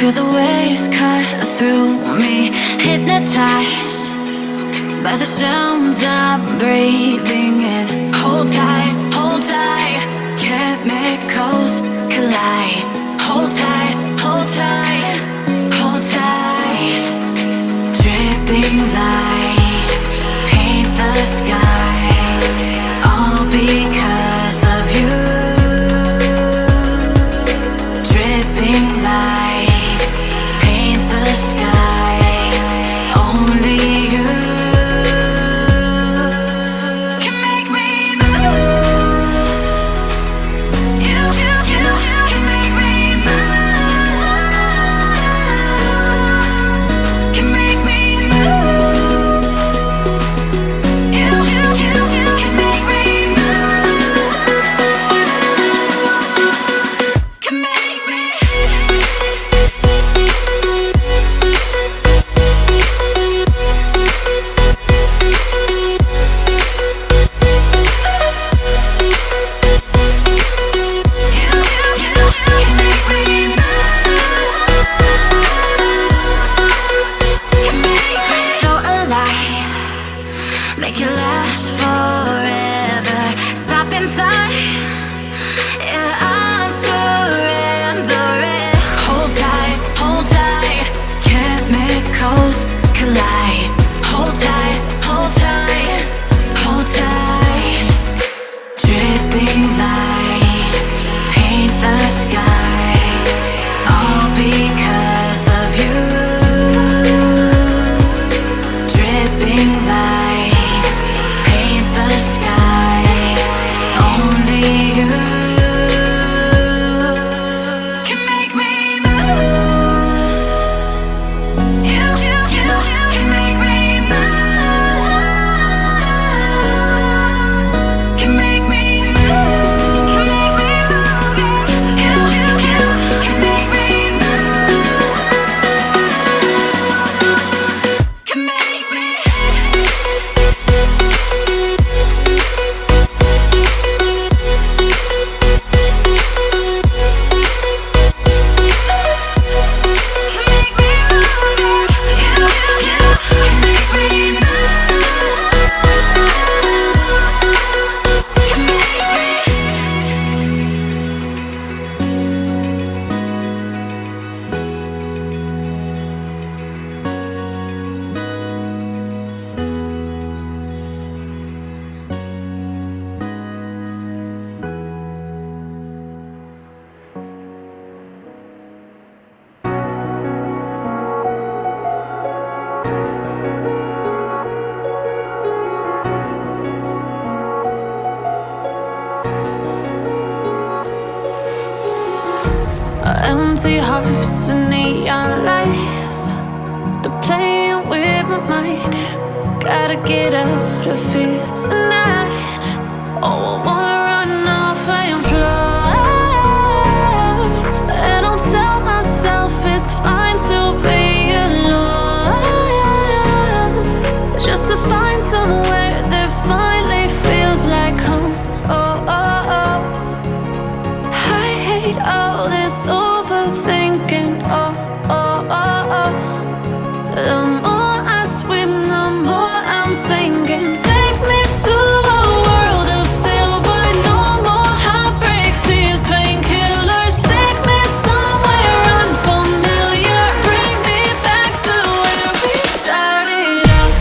Hear the waves cut through me, hypnotized by the sounds I'm breathing in. Hold tight, hold tight, chemicals collide. Hold tight, hold tight, hold tight. Dripping lights paint the skies, all because of you. Dripping lights paint the skies, only you can make me move. You can make me move. Can make me move. You can make me move. Can make me. So alive, make it last forever. Stop in time, yeah, I'm surrendering. Hold tight, chemicals collide. Hold tight, hold tight, hold tight. Dripping lights paint the skies, all because of you. Dripping lights paint the skies, only you can make me move. You can make me move. Can make me move. Can make me move. You can make me move. Can make me. Can make me move. You can make me move. Can make me. Empty hearts and neon lights, they're playing with my mind. Gotta get out of here tonight. Oh, I wanna run off and fly. And I'll tell myself it's fine to be alone, just to find somewhere that finally feels like home. Oh, oh, oh. I hate all this overthinking. Oh, oh, oh, oh. The more I swim, the more I'm sinking. Take me to a world of silver, no more heartbreaks, tears, painkillers. Take me somewhere unfamiliar, bring me back to where we started out.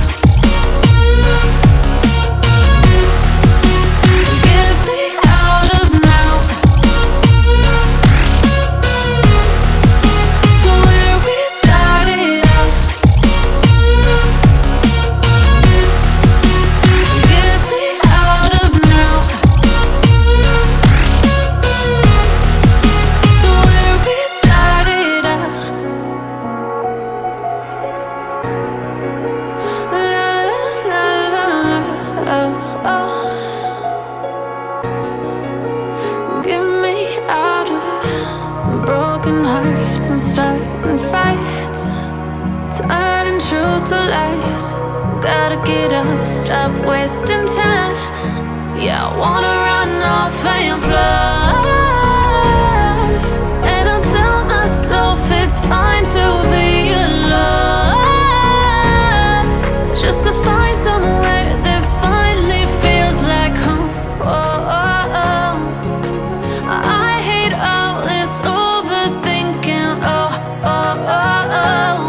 Get me out of now, to where we started out. Get me out of now, to where we started out. La la la la la, oh, oh. Get me out of broken hearts and starting fights, turning truth to lies. Gotta get up, stop wasting time. Yeah, I wanna run off and fly. And I tell myself it's fine to be alone, just to find somewhere that finally feels like home. Oh, oh, oh. I hate all this overthinking. Oh, oh, oh, oh.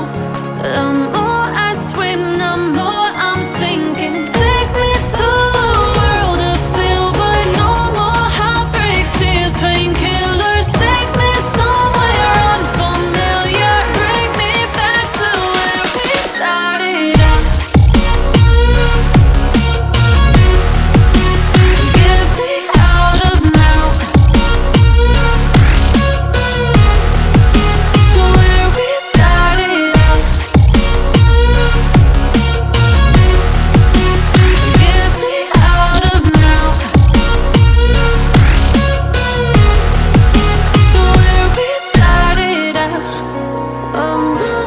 The more I swim, the more I'm sinking. Take me to a world of silver. No more heartbreaks, tears, painkillers. Take me somewhere unfamiliar. Bring me back to where we started out. Get me out of now, to where we started out. Get me out of now, to where we started out. Oh no,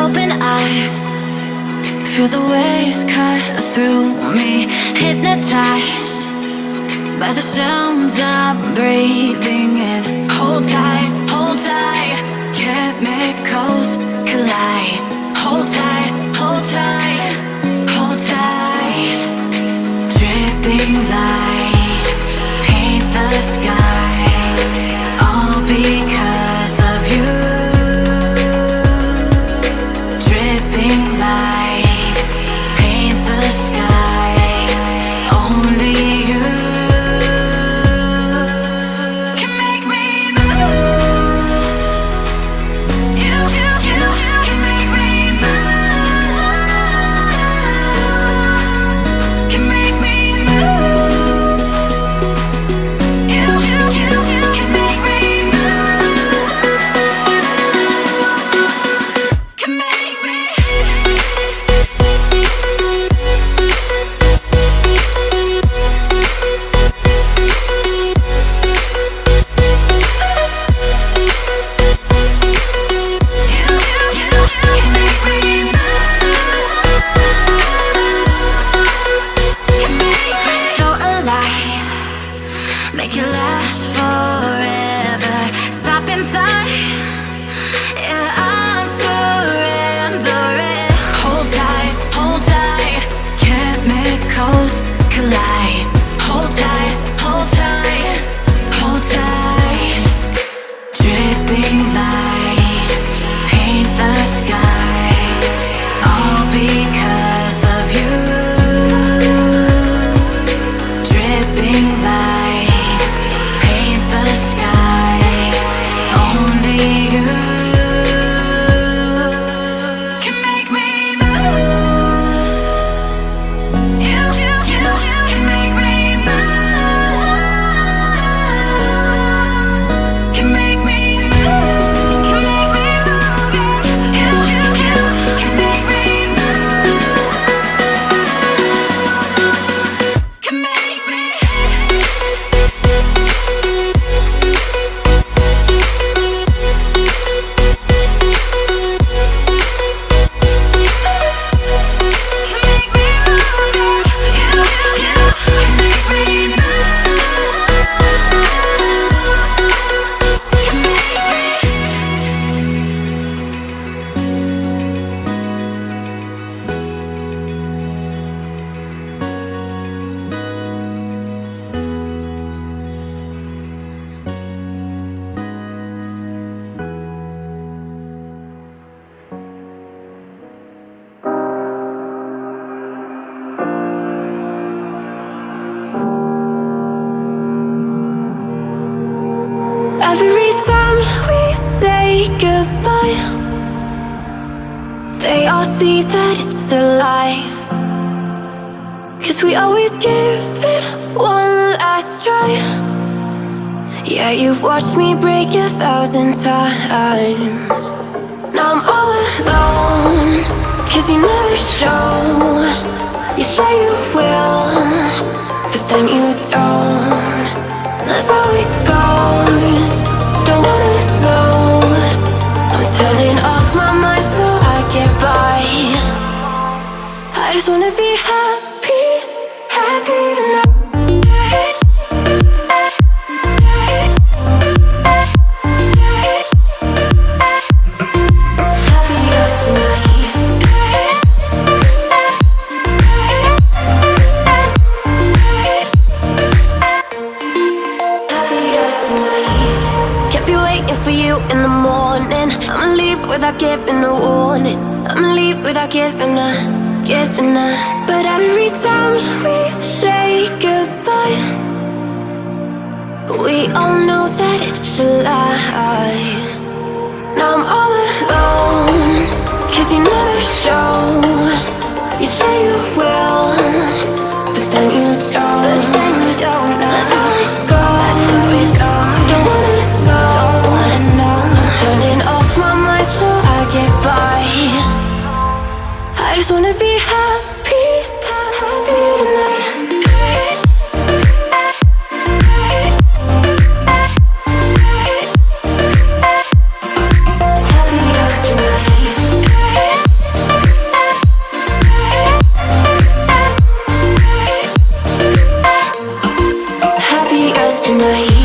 open eye, feel the waves cut through me, hypnotized by the sounds I'm breathing in. Hold tight, chemicals collide. Hold tight, hold tight, hold tight. Dripping lights paint the skies, all because of you. Dripping lights paint the skies, only you can make me move. You They all see that it's a lie, 'cause we always give it one last try. Yeah, you've watched me break 1,000 times. Now I'm all alone, 'cause you never show. You say you will, but then you don't. That's how it goes. Don't wanna know. I'm turning off my mind so I get by. I just wanna be happy, happy tonight. In the morning, I'ma leave without giving a warning. I'ma leave without giving a. But every time we say goodbye, we all know that it's a lie. Now I'm all alone, 'cause you never show. You say you will, but then you don't. That's how it goes. Don't wanna know. Turning off my mind so I get by. I just wanna be happy, happy tonight. Happier tonight.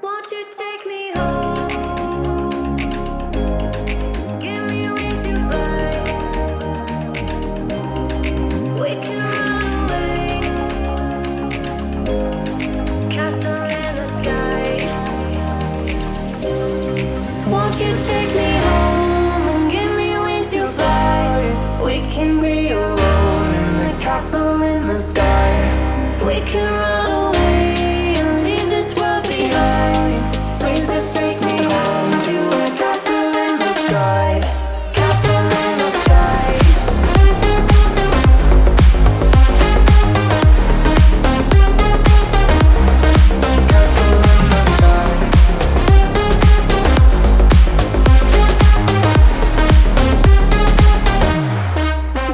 Won't you take me home? Give me wings to fly. We can run away. Castle in the sky. Won't you take me home and give me wings to fly? We can be alone in the castle in the sky. We can run away and leave this world behind. Please just take me home to a castle in the sky. Castle in the sky. Castle in the sky.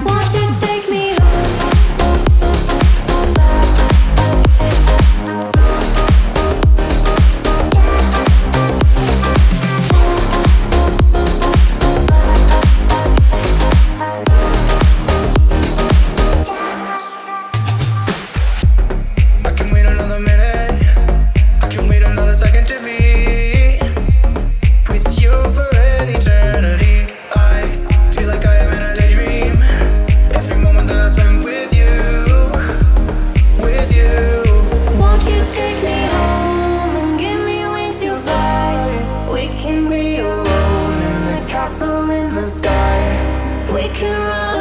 Won't you take me home? I can wait another minute. I can wait another second to be with you for an eternity. I feel like I am in a daydream. Every moment that I spend with you, with you. Won't you take me home and give me wings to fly? We can be alone in the castle in the sky. We can run